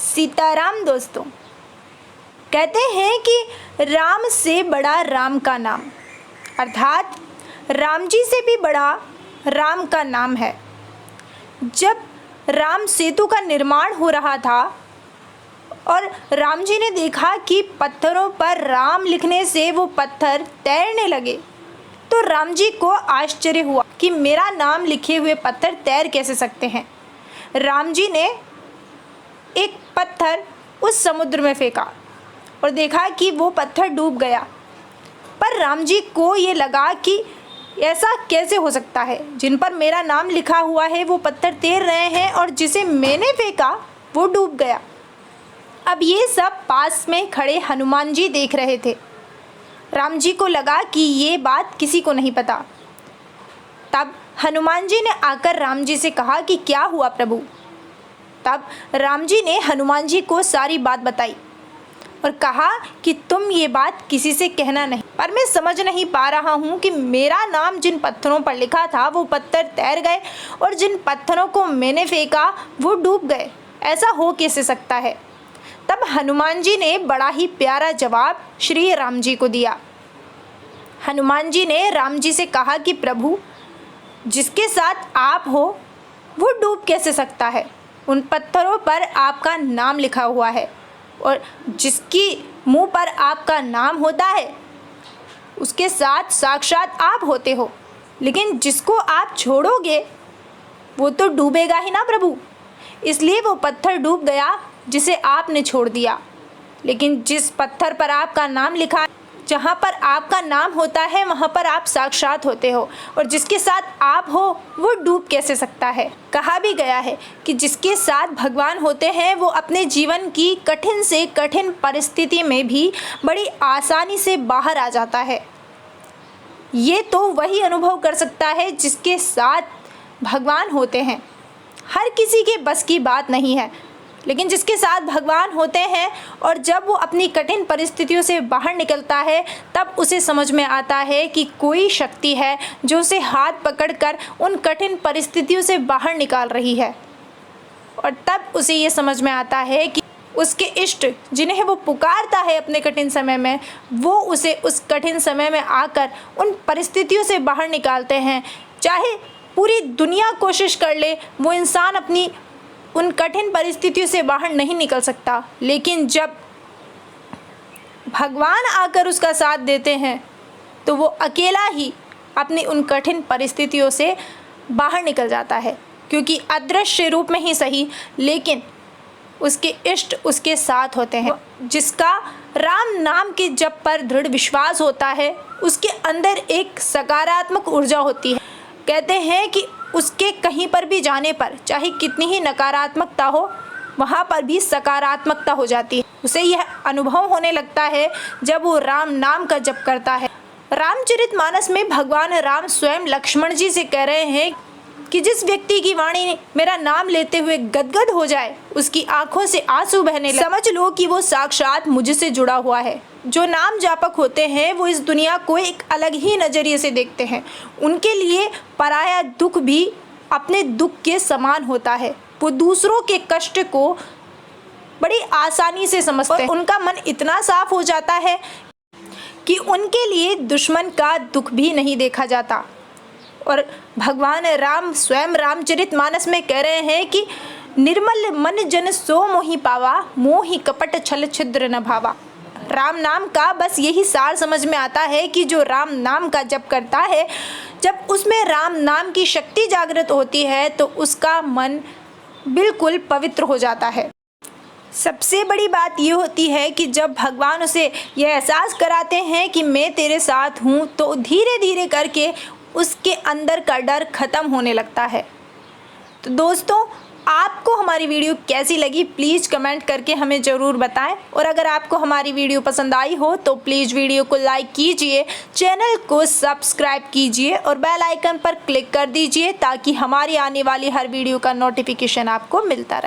सीताराम दोस्तों, कहते हैं कि राम से बड़ा राम का नाम, अर्थात राम जी से भी बड़ा राम का नाम है। जब राम सेतु का निर्माण हो रहा था और राम जी ने देखा कि पत्थरों पर राम लिखने से वो पत्थर तैरने लगे, तो राम जी को आश्चर्य हुआ कि मेरा नाम लिखे हुए पत्थर तैर कैसे सकते हैं। राम जी ने एक पत्थर उस समुद्र में फेंका और देखा कि वो पत्थर डूब गया। पर राम जी को ये लगा कि ऐसा कैसे हो सकता है, जिन पर मेरा नाम लिखा हुआ है वो पत्थर तैर रहे हैं और जिसे मैंने फेंका वो डूब गया। अब ये सब पास में खड़े हनुमान जी देख रहे थे। राम जी को लगा कि ये बात किसी को नहीं पता। तब हनुमान जी ने आकर राम जी से कहा कि क्या हुआ प्रभु। तब राम जी ने हनुमान जी को सारी बात बताई और कहा कि तुम ये बात किसी से कहना नहीं, पर मैं समझ नहीं पा रहा हूँ कि मेरा नाम जिन पत्थरों पर लिखा था वो पत्थर तैर गए और जिन पत्थरों को मैंने फेंका वो डूब गए। ऐसा हो कैसे सकता है। तब हनुमान जी ने बड़ा ही प्यारा जवाब श्री राम जी को दिया। हनुमान जी ने राम जी से कहा कि प्रभु, जिसके साथ आप हो वो डूब कैसे सकता है। उन पत्थरों पर आपका नाम लिखा हुआ है और जिसकी मुंह पर आपका नाम होता है उसके साथ साक्षात आप होते हो, लेकिन जिसको आप छोड़ोगे वो तो डूबेगा ही ना प्रभु। इसलिए वो पत्थर डूब गया जिसे आपने छोड़ दिया। लेकिन जिस पत्थर पर आपका नाम लिखा है, जहाँ पर आपका नाम होता है वहाँ पर आप साक्षात होते हो, और जिसके साथ आप हो वो डूब कैसे सकता है। कहा भी गया है कि जिसके साथ भगवान होते हैं वो अपने जीवन की कठिन से कठिन परिस्थिति में भी बड़ी आसानी से बाहर आ जाता है। ये तो वही अनुभव कर सकता है जिसके साथ भगवान होते हैं। हर किसी के बस की बात नहीं है, लेकिन जिसके साथ भगवान होते हैं और जब वो अपनी कठिन परिस्थितियों से बाहर निकलता है तब उसे समझ में आता है कि कोई शक्ति है जो उसे हाथ पकड़कर उन कठिन परिस्थितियों से बाहर निकाल रही है। और तब उसे ये समझ में आता है कि उसके इष्ट जिन्हें वो पुकारता है अपने कठिन समय में, वो उसे उस कठिन समय में आकर उन परिस्थितियों से बाहर निकालते हैं। चाहे पूरी दुनिया कोशिश कर ले, वो इंसान अपनी उन कठिन परिस्थितियों से बाहर नहीं निकल सकता, लेकिन जब भगवान आकर उसका साथ देते हैं तो वो अकेला ही अपनी उन कठिन परिस्थितियों से बाहर निकल जाता है। क्योंकि अदृश्य रूप में ही सही, लेकिन उसके इष्ट उसके साथ होते हैं। जिसका राम नाम के जप पर दृढ़ विश्वास होता है उसके अंदर एक सकारात्मक ऊर्जा होती है। कहते हैं कि उसके कहीं पर भी जाने पर चाहे कितनी ही नकारात्मकता हो, वहाँ पर भी सकारात्मकता हो जाती है। उसे यह अनुभव होने लगता है जब वो राम नाम का जप करता है। रामचरितमानस में भगवान राम स्वयं लक्ष्मण जी से कह रहे हैं कि जिस व्यक्ति की वाणी मेरा नाम लेते हुए गदगद हो जाए, उसकी आंखों से आंसू बहने लगे, समझ लो कि वो साक्षात मुझसे जुड़ा हुआ है। जो नाम जापक होते हैं वो इस दुनिया को एक अलग ही नज़रिए से देखते हैं। उनके लिए पराया दुख भी अपने दुख के समान होता है। वो दूसरों के कष्ट को बड़ी आसानी से समझते हैं। उनका मन इतना साफ हो जाता है कि उनके लिए दुश्मन का दुख भी नहीं देखा जाता। और भगवान राम स्वयं रामचरितमानस में कह रहे हैं कि निर्मल मन जन सो मोहि पावा, मोहि कपट छल छिद्र न भावा। राम नाम का बस यही सार समझ में आता है कि जो राम नाम का जप करता है, जब उसमें राम नाम की शक्ति जागृत होती है तो उसका मन बिल्कुल पवित्र हो जाता है। सबसे बड़ी बात ये होती है कि जब भगवान उसे यह एहसास कराते हैं कि मैं तेरे साथ हूँ, तो धीरे धीरे करके उसके अंदर का डर खत्म होने लगता है। तो दोस्तों, आपको हमारी वीडियो कैसी लगी प्लीज़ कमेंट करके हमें ज़रूर बताएं। और अगर आपको हमारी वीडियो पसंद आई हो तो प्लीज़ वीडियो को लाइक कीजिए, चैनल को सब्सक्राइब कीजिए और बेल आइकन पर क्लिक कर दीजिए ताकि हमारी आने वाली हर वीडियो का नोटिफिकेशन आपको मिलता रहे।